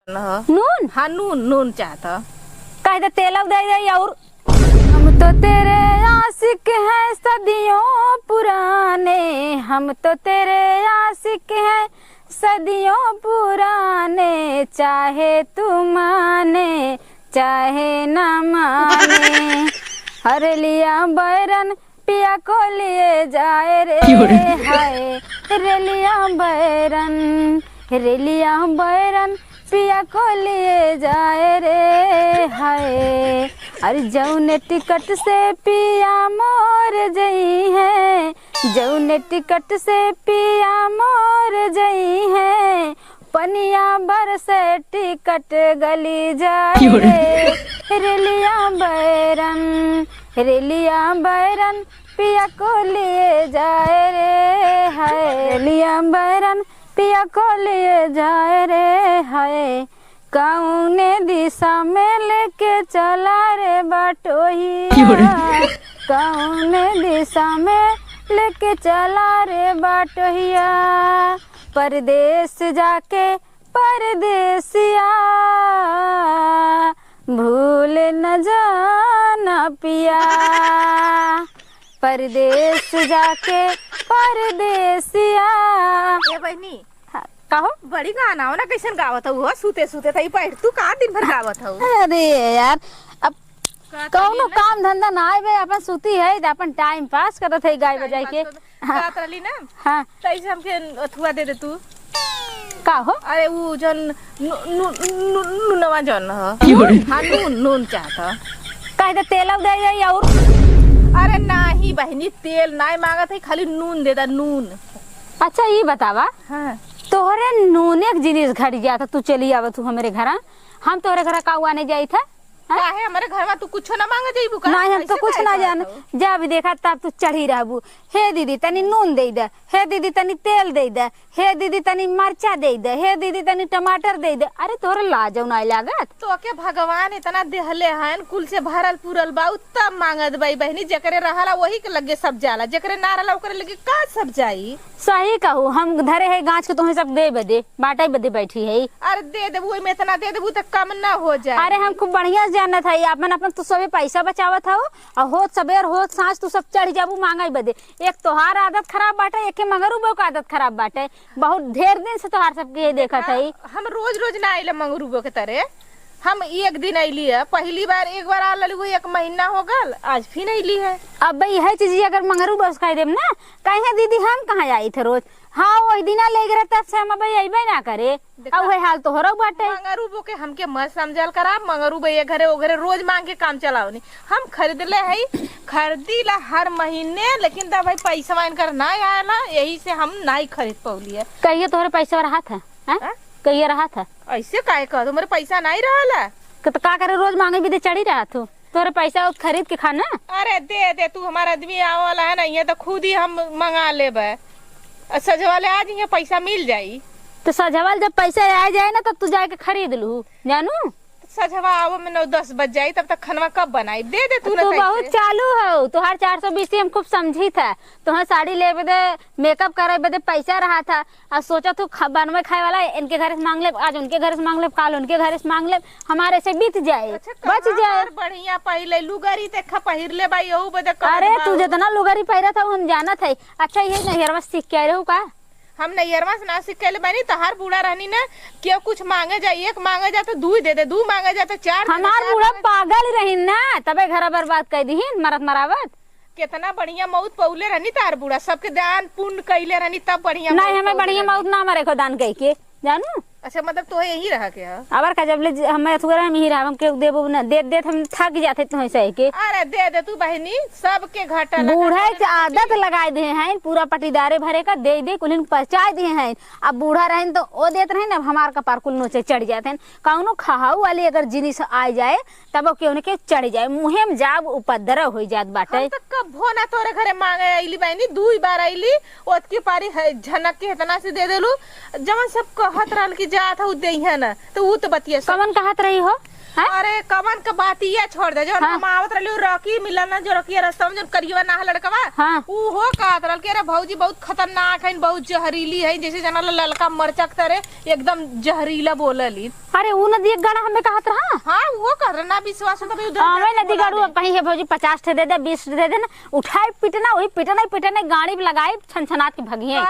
नून? हाँ नून नून चाहता कह दे तेल दे दे। और हम तो तेरे आशिक हैं सदियों पुराने, हम तो तेरे आशिक हैं सदियों पुराने, चाहे तू माने चाहे न माने। हर लिया बैरन पिया को लिए जाए रे हाय, रेलिया बैरन रेलिया बैरन पिया को लिए जाए रे हाय। अरे जौने टिकट से पिया मोर जई है, जौने टिकट से पिया मोर जई है, पनिया बरसे टिकट गली जाए रे, रेलिया बैरन रेलिया बैरन पिया को लिए जाए रे हाय, रेलिया बैरन पिया को लिए जाए रे हाय। कौने दिशा में लेके चला रे बाटोहिया, कौने दिशा में लेके चला रे बाटोहिया, परदेश जाके परदेसिया भूल न जाना पिया, परदेश जाके परदेसिया। ये बहनी कहो बड़ी गाना हो ना, कैसन गावत हो सूते सूते थई पैर तू का दिन भर गावत हो। अरे यार अब कौनो काम धंधा ना आए बे, अपन सूती है अपन टाइम पास करत है गाय बजाय के। गात रहली ना हाँ तैसे हमके अथुआ दे दे तू। का हो? अरे वो जन नूनवा जन ह हाँ नून नून चाहता कह दे तेल दे दे। और अरे नाही बहनी तेल नहीं मांगत है, खाली नून दे दा नून। अच्छा ये बतावा हाँ तोहरे नून एक जिनिस घट गया था, तू चली आवा तू हमारे घर, हम तोहरे घर का आने जाई था। काहे हमारे घर में तू कुछ ना मांगे जाइबू का? नहीं हम तो कुछ ना जान जा भी देखा तब तू चढ़ी रहबू। हे दीदी तनी नून दे दे, हे दीदी तनी तेल दे दे, हे दीदी तनी मरचा दे दे, हे दीदी तनी टमाटर दे दे। अरे तोहरे लाजौ नहीं लागत? तो के भगवान इतना देहले हन, कुल से भरल पूरल बा, तब मांगत बाई बहनी। जकरे रहला वही के लगे सब जाला, जकरे ना रहला ओकरे लगे का सब जाई। सही कहू हम धरे है गाछ के तुम्हें सब दे बदे बाटे बदे बैठी है। अरे दे देबू में इतना दे देबू तो कम ना हो जाए। अरे हम खूब बढ़िया जानत है अपन अपन तू सबे पैसा बचावत हो और होत सबेर होत सांझ तू सब चढ़ जाबू मांगाई बदे। एक तोहार आदत खराब बाटे, एक मंगरू बो का आदत खराब बाटे। बहुत ढेर दिन से तोहार सबके देखत है। हम रोज रोज ना आइले मंगरू बो के तरह, हम एक दिन अली है। पहली बार एक बार आ लली, एक महीना हो गल, आज फिर अली है। अब भाई है चीज अगर मंगरू बस खाई देम ना कहे दीदी हम कहाँ आई थे रोज। हाँ वही दिन ले गए तब से हम भाई अबे ना करे। अब वही हाल तो हो रहा बाटे। मंगरू बो के हमके मत समझल करा, मंगरू भैया घरे वो घरे रोज मांग के काम चलाओ नहीं। हम खरीद ले है, खरीदी ला हर महीने, लेकिन तब भाई पैसा वाइन कर ना आया, यही से हम नहीं खरीद पौली है। कहिए तोहरे पैसा रहा था? कहिए रहा था ऐसे काहे कह, तुम्हारे पैसा नहीं रहा तो का करे रोज मांगे भी दे चढ़ी रहा तू तोरे पैसा खरीद के खाना। अरे दे दे तू, हमारा आदमी आवाला है ना, ये तो खुद ही हम मंगा ले। सजवाले आज ये पैसा मिल जाई तो सजवाल जब पैसा आ जाए ना तब तू जाके खरीद लू जानू। सजवा आवो में 9-10 बज जाई, तब तक खनवा कब बनाई। दे दे तू ना। तू बहुत चालू हो, तुहार 420 हम खूब समझी था। तुहार साड़ी ले बदे मेकअप करे बदे पैसा रहा था और सोचा तू बनवे खाए वाला इनके घर से मांग ले, आज उनके घर से मांग ले, काल उनके घर से मांग ले, हमारे से बीत जाए। अच्छा, बच जाए। बढ़िया पहले लुगारी देखा पहिर ले भाई, यहू बदे। अरे तू जितना लुगारी पहिरा था हम जाना था। अच्छा ये नहरवा सीख के रहू का? हम नैयरवा से ना सीख के बानी, तहार बूढ़ा रहनी ना क्यों कुछ मांगे जाए, एक मांगे जाए तो 2 दे दे, 2 मांगे जाए तो 4। हमार बूढ़ा पागल रही ना तबे घर बर्बाद कर दी मरत मरावत। कितना बढ़िया मौत पौले रहनी तार बूढ़ा, सबके दान पुण्य कैले रहनी तब बढ़िया। नहीं हमें बढ़िया मौत ना मरे को दान कह के जानू। अच्छा मतलब तो यही रहा के अबर का जब ले हमें थोड़ा हम ही हम के देबो ना दे दे हम थक जाते तो ऐसे के। अरे दे दे तू बहनी, सबके घाटा बूढ़ा के आदत लगाए दे हैं, पूरा पटीदारे भरे का दे दे कुलिन पहुंचा दिए हैं। अब बूढ़ा रहन तो ओ देत रहे ना, हमार का पार कुल नोचे चढ़ जाते हैं। कौनो खाऊ वाली अगर जिनिस आ जाए तब क्यों के चढ़ जाए, मुहे में जाब उपद्रव हो जात बाटे। कभो ना तोरे घरे मांगे आईली बहनी, 2 बार आईली, ओत की पारी झनक के इतना से दे देलू। जवन सब कहत रहल की जात हूँ दे ना तो वो तो बतिया कमन कहत रही हो हैं? अरे कमन का बात ये छोड़ दे जो हम आवत रहली रॉकी मिलल ना जो रॉकी रास्ता में जो करियवा ना लड़कवा हाँ। ऊ हो कहत रहल के अरे भौजी बहुत खतरनाक है बहुत जहरीली है जैसे जना ललका मरचा के तरह एकदम जहरीला बोलली। अरे ऊ नदी एक गाना हमें कहत रहा हाँ वो कर ना विश्वास हो तो भाई उधर हमें नदी गाड़ू कहीं है भौजी 50 ठे दे दे 20 दे दे ना उठाए पिटना वही पिटना गाड़ी में लगाई छनछनात की भगिए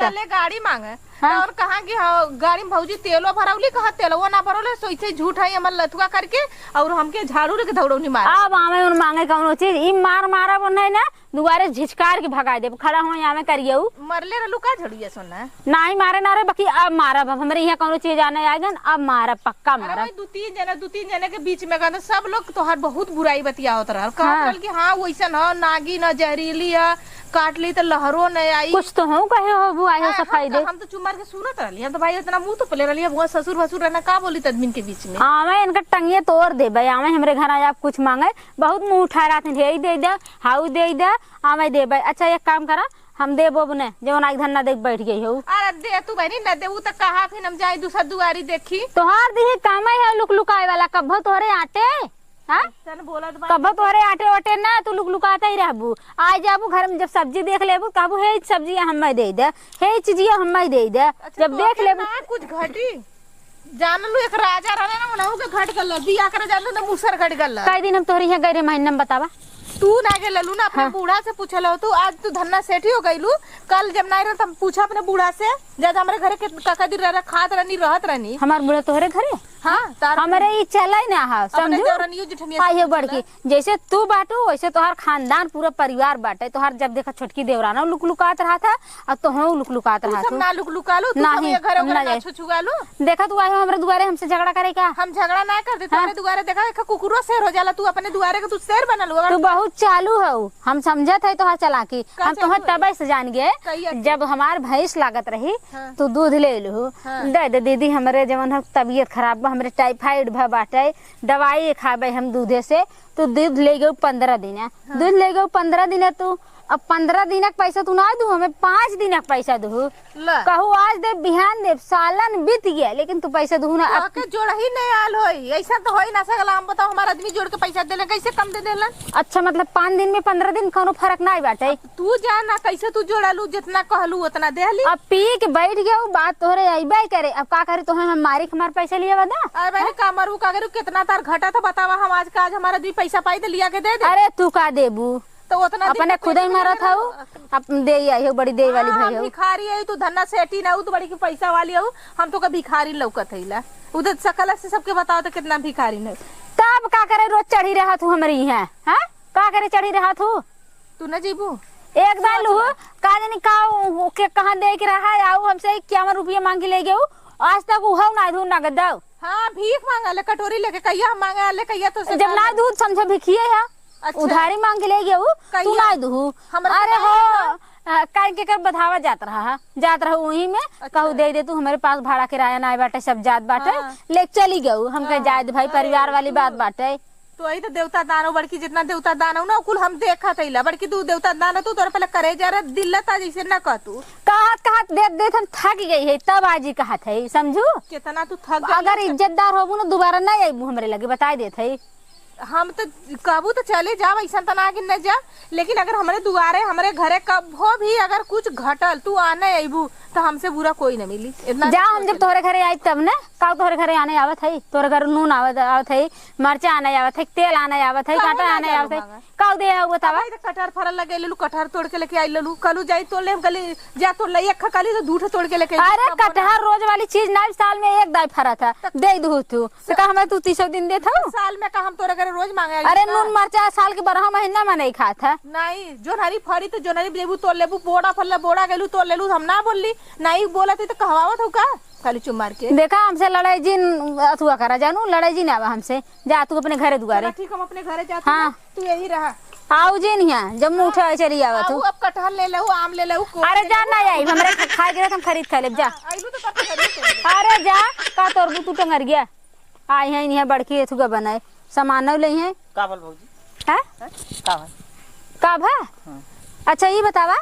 गले गाड़ी मांगे और कहा कि हाँ गाड़ी में भौजी तेलो भरौली कहा तेलवा ना भरौले सोचे झूठ है हमर लथुआ करके और हमके झाड़ू लेके दौड़ौनी मार अब आमे उन मांगे कौनो चीज ई मार मारा बन ना दुआरे झिचकार के भगा दे खड़ा हो यहाँ में करिए मरले रहलू का झड़िया सोना नहीं मारे ना रे बाकी अब मारा हमारे यहाँ कौनो चीज आने आएगा अब मारा पक्का मारा दो तीन जने के बीच में कहते सब लोग तोहार बहुत बुराई बतिया होत रहल कहत रहल कि हाँ वैसन ह नागी न जहरीली है काट ली तो लहरो नहीं आई कुछ तो हो कहे हो वो आए हो सफाई दे हम तो चुमार के सुनत रहली हम तो भाई इतना मुंह तो पले रहली वो ससुर भसुर रहना का बोली तदमीन के बीच में आवे इनका टंगिए तोड़ दे भाई आवे हमरे घर आया आप कुछ मांगे बहुत मुंह उठा रहा थे दे दे हाउ दे दे आवे दे भाई अच्छा एक काम करा हम दे बोब ने जो ना इधर ना देख बैठ गई हो अरे दे तू बहनी न दे वो तो कहा फिर हम जाए दूसरा दुआरी देखी तोहार दी काम है लुक लुकाए वाला कब्बो तोहरे आटे कब्बो तोहरे आटे वाटे ना तू लुक लुकाता ही रहबू आ जाबू घर में जब सब्जी देख लेबू कहबू हे सब्जी हम दे दे हे चीजिया हम दे दे जब देख लेबू कुछ घटी जानलू एक राजा रहले ना उनहु के घट गल बिया करे जानलू ना मुसर घट गल कई दिन हम तोहरी यहाँ गए महीना में बतावा तू ना के ललू ना अपने बूढ़ा से पूछल हो तू आज तू धन्ना सेठी हो गईलू कल जब नहीं रह पूछा अपने बूढ़ा से जब हमारे घरे के काका दी रह खात रहनी रहत रहनी हमार बूढ़ा तोहरे घरे हाँ हमारे ये चला ही ना हा समझू आई है बड़की जैसे तू बाटू वैसे तोहार खानदान पूरा परिवार बाटे तोहार जब देखा छोटकी देवराना लुक लुकात रहा था और तो लुक लुकात रहा था ना लुक लुकालू नहीं घर छुछुगालू देखा तू आयो हमरे दुआरे हमसे झगड़ा करे का हम झगड़ा ना करते तुम्हारे दुआरे देखा कुकुरो शेर हो जाला तू अपने दुआरे का तू शेर बनल तू बहुत चालू हो हम समझत है तोहार चलाकी हम तोहर तबे से जान गए जब हमार भैंस लागत रही तू दूध ले लू दे दे दीदी हमरे जवन तबीयत खराब हमरे टाइफाइड भ बाटे दवाई खाबे हम दूधे से तो दूध ले गए 15 दिन दूध ले गए 15 दिन तू अब 15 दिन पैसा तू ना दू हमें 5 दिन पैसा दू कहू आज दे बिहान दे सालन बीत गया लेकिन तू पैसा दू ना अब जोड़ ही नहीं आल होई ऐसा तो होई ना सकला हम बताओ हमारा आदमी जोड़ के पैसा देले कैसे कम दे देलन अच्छा मतलब 5 दिन में 15 दिन कोनो फर्क ना बाटे तू जाना कैसे तू जोड़ालू जितना कहलू उतना देहली अब पी के बैठ गया बात तोहरे अइबे करे अब का करे तो हम मारी हमार पैसा लिया बता अरे भाई का मरू का करू कितना तार घटा था बतावा हम आज का आज हमारा दी पैसा पाई दे लिया के दे दे अरे तू का देबू तो उतना अपने खुद ही मारा था अपन दे आई हो बड़ी दे वाली भाई हो भिखारी है तू धन्ना सेठी ना तू बड़ी की पैसा वाली हो हम तो का भिखारी लौकत हैला उधर सकल से सबके बताओ तो कितना भिखारी न तब का करे रोज चढ़ी रहा तू हमारी है हां का करे चढ़ी रहा तू न जीबू एक बार लू का जानी का के कहां दे के रहा आओ हमसे 51 रुपया मांग के ले गयो आज तक उहौ ना दूध ना गदाओ हां भीख मांगा ले कटोरी लेके कहिया मांगा ले कहिया तो जब ना दूध समझ भिखिए है अच्छा। उधारी मांग के ले गयो तू ना दू अरे हो काहे के कर बधावा जात रहा वही में कहू दे तू हमारे पास भाड़ा किराया ना बाटे सब जात बाटे ले चली गऊ हम कह जाए भाई परिवार वाली बात बाटे तो वही तो देवता दानो बड़की जितना देवता दानो ना कुल हम देखा थैला बड़की तू देवता दानो तू तोरे पहले करे जा रहा दिल लता जैसे ना कह तू कहत देख हम थक गई है तब आजी कहत है समझू कितना तू थक अगर इज्जतदार होबू ना दोबारा ना आईबू हमरे लगे बताई देत है हम तो कहबू तो चले जाओ ऐसा तो ना कि न जा लेकिन अगर हमारे दुआरे हमारे घरे कबो भी अगर कुछ घटल तू आने आईबू तो हमसे बुरा कोई न मिली जा हम जब तोहरे घरे आई तब ना का तोहरे घरे आने आवत है तोहरे घर नून आवत है मरचा आने आवत है तेल आने आवत है काटा आने आवत है का दे बतावा कटहर फरल लगे लेलू कटहर तोड़ के लेके आई लेलू कलू जाई तोड़ ले हम कली जा तोड़ ले एक खकाली तो दूठ तोड़ के लेके अरे कटहर रोज वाली चीज ना साल में एक दाई फरा था दे दू तू तो का हमें तू 300 दिन दे था साल में का हम तोरे घरे रोज मांगे अरे नून मरचा साल के 12 महीना में नहीं खा था नहीं जो हरी फड़ी तो जो हरी लेबू तोड़ लेबू बोड़ा फल बोड़ा गेलू तोड़ लेलू हम ना बोलली नहीं बोला तो कहवावत हो का खाली चुम मार के देखा हमसे लड़ाई जिन अथुआ करा जानू लड़ाई जिन आवा हमसे जा तू अपने घरे दुआरे ठीक हम अपने घरे जाते हाँ तू यही रहा आओ जी नहीं जब मुँह उठे चली आवा तू अब कटहल ले लो आम ले लो अरे जा ना आई हमरे खाए गिरा हम खरीद खा ले जा आइलू तो कटहल अरे जा का तोर तू टंगर गया आई है नहीं बड़की एथुगा बनाए सामान ले हैं का भल भौजी है का भा अच्छा ये बतावा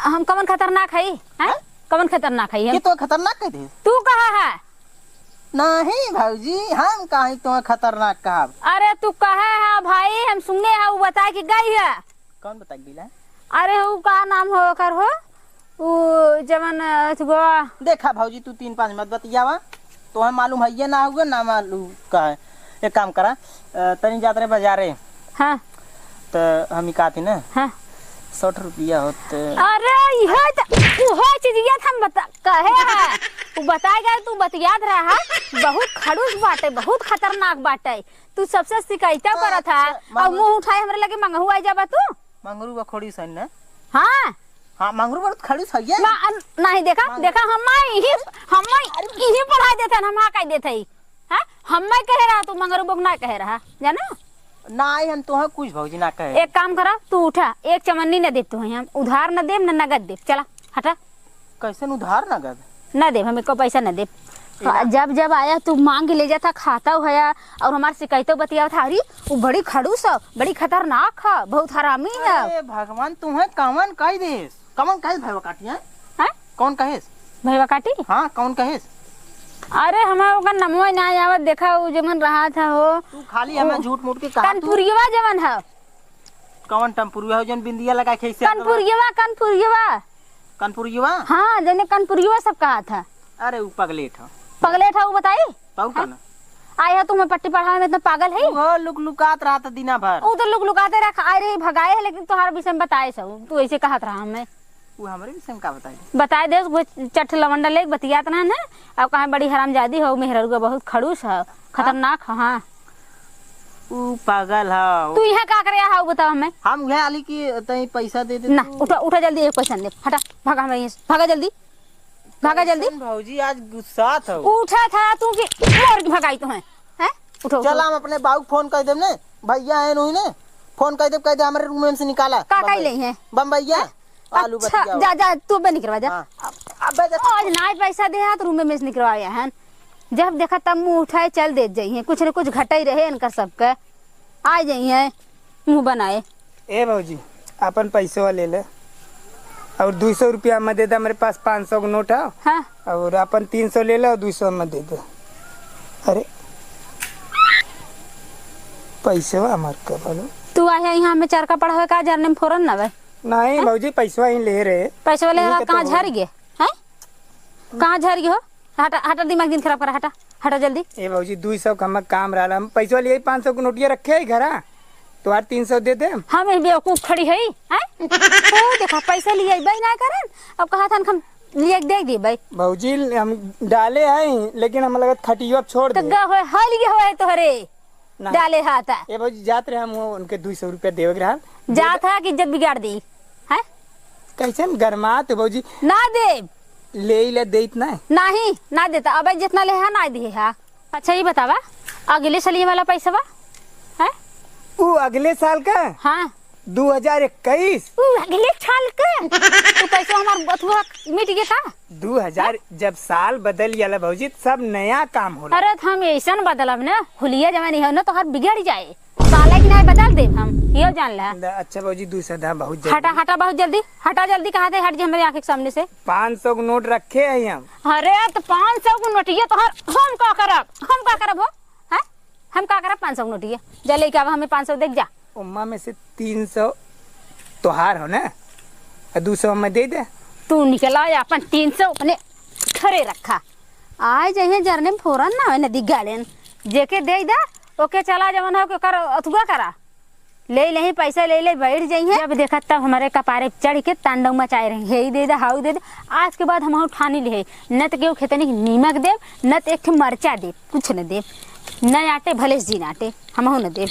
हम कमन खतरनाक है कौन खतरनाक है कि हम? तो खतरनाक कह दे। तू कहा है? नहीं भौजी, हम काहे तो खतरनाक कहा। अरे तू कहा है भाई, हम सुने है वो बता के गई है। कौन बता दिला? अरे वो का नाम हो कर हो वो जवन गोवा। देखा भौजी, तू 3-5 मत बतियावा, तो हम मालूम है ये ना हुआ ना मालूम का है। एक काम करा, तनी जात रहे बाजारे, हाँ तो हम ही कहती ना हाँ 60 रुपया होते। अरे यह चीजिया हम बता कहे है तू बताएगा, तू बतियात रहा है। बहुत खड़ूस बाटे, बहुत खतरनाक बाटे। तू सबसे शिकायत करा था और मुंह उठाए हमरे लगे मंगहू आ जाबा तू। मंगरू बा खोड़ी सन ना? हाँ हाँ मंगरू बा खड़ी सही है। नहीं देखा हम यही पढ़ा देते हम कह देते हैं। हम कह रहा तू मंगरू बुक ना कह रहा जाना ना आई हम तो कुछ भौजी ना कहे। एक काम करा, तू उठा, एक चमन्नी न दे तू, हम उधार न दे न नगद दे। चला हटा। कैसे उधार नगद न दे, हमें को पैसा न दे। जब जब आया तू मांग ले जाता, खाता हुआ और हमारे शिकायतों बतिया था। अरे वो बड़ी खड़ूस है, बड़ी खतरनाक है, बहुत हरामी है। अरे भगवान, तुम्हें कौन कह देस? कौन कहे भैया काटी है? कौन कहेस? भैया काटी? हाँ कौन कहेस? अरे हमारा नमो ना आवत, देखा वो जमन रहा था हो। तू खाली हमें झूठ मूठ के कहा। कनपुरियवा जमन है। कौन टम्पुरिया हो जन बिंदिया लगा के? कनपुरियवा हाँ, जने कनपुरियवा सब कहा था। अरे वो पगले था वो बताई तो ना आया तुम्हें पट्टी पढ़ाने में इतना पागल है। वो लुक-लुकात रहा था दिना भर। वो तो लुकाते रहा, आए रहे भगाए है, लेकिन तुम्हारे विषय में बताए सब तू ऐसे कहत रहा। हमें वो हमारे विषय में का बताए दे वो चट लवंडा ले बतियात रहा ना। अब कहा बड़ी हरामजादी हो, मेहरुआ बहुत खड़ूस है, खतरनाक है। हाँ वो पागल है। तू यहाँ का करे है बताओ हमें। हम यह आली की तई पैसा दे दे ना। उठा जल्दी, एक पैसा दे, हटा भागा हमें, भागा जल्दी भौजी, आज गुस्सा था। उठा था तू की और भगाई तो है उठो। चल हम अपने बाबू फोन कर देब ने, भैया है नोई ने फोन कर दे हमारे रूम में से निकाला। का कह ले है बम्बैया आलू अच्छा, जा तू बे निकलवा जा। अबे आज ना पैसा दे हाथ रूम में से निकलवाया है। जब देखा तब मुंह उठाए चल दे जाइए, कुछ न कुछ घटाई रहे इनका सबका। आ जाइए मुंह बनाए। ए भौजी, अपन पैसा ले ले और 200 रुपया में दे दे। मेरे पास 500 का नोट है। हाँ? और अपन 300 ले ले और 200 में दे दे। अरे पैसा हमारे का बोलो। तू आया यहाँ में चरका पड़ा हुआ का जानने में फोरन ना भाई? नहीं भौजी, पैसा ही ले रहे। पैसा वाले कहाँ झर गए हैं? कहाँ झर गए हो? हटा दिमाग दिन खराब करा, हटा जल्दी। ए भौजी 200 का हम काम रहा, हम पैसा लिए 500 को नोटिया रखे है घर, तो यार 300 दे दे। हम बेवकूफ खड़ी है देखा पैसा लिए भाई ना करन। अब कहा था हम लिए दे दी भाई। भौजी हम डाले हैं, लेकिन हम लगा खटियो अब छोड़ दे। तो गए हल गए हो तो हरे डाले हाथ। ए भौजी जात रहे हम उनके 200 रुपया देवे रहा। जात है कि इज्जत बिगाड़ दी है? कैसे गरमा तो भौजी ना दे ले दे इतना नहीं ना देता। अब जितना ले है ना दे है। अच्छा ये बतावा अगले साल ये वाला पैसा बा है? वो अगले साल का? हाँ 2021। अगले साल का तो पैसा हमार बथुआ मिट गया का? 2000 जब साल बदल गया भौजी, सब नया काम होला। अरे हम ऐसा बदलब ना, हुलिया जमानी है ना तो हर बिगड़ जाए। साला की नहीं बदल दे हम, ये जान ले। अच्छा भौजी 200 दा बहुत जल्दी। हटा बहुत जल्दी, हटा जल्दी। कहाँ थे? हट जा हमारे आँख के सामने से। 500 का नोट रखे है हम। अरे तो 500 को नोटिया तो हम का करब हो? हम का करब 500 नोटिया? जा लेके आवा हमें 500 देख जा। उम्मा में से 300 तोहार हो ना, 200 में दे दे। तू निकला अपन 300 अपने खरे रखा। आए जाइए जरने में फोरन ना हो नदी गाड़न जेके दे दा ओके चला जवन हो के कर अथुआ करा ले पैसा ले बैठ जाइए। जब देखा तब हमारे कपारे चढ़ के तांडव मचाए रहे, हे दे दे हाउ दे दे। आज के बाद हम ठानी ले न तो केहू खेतनी नीमक दे, न तो एक मरचा दे, कुछ न दे। न आटे भले जी नाटे हम न दे।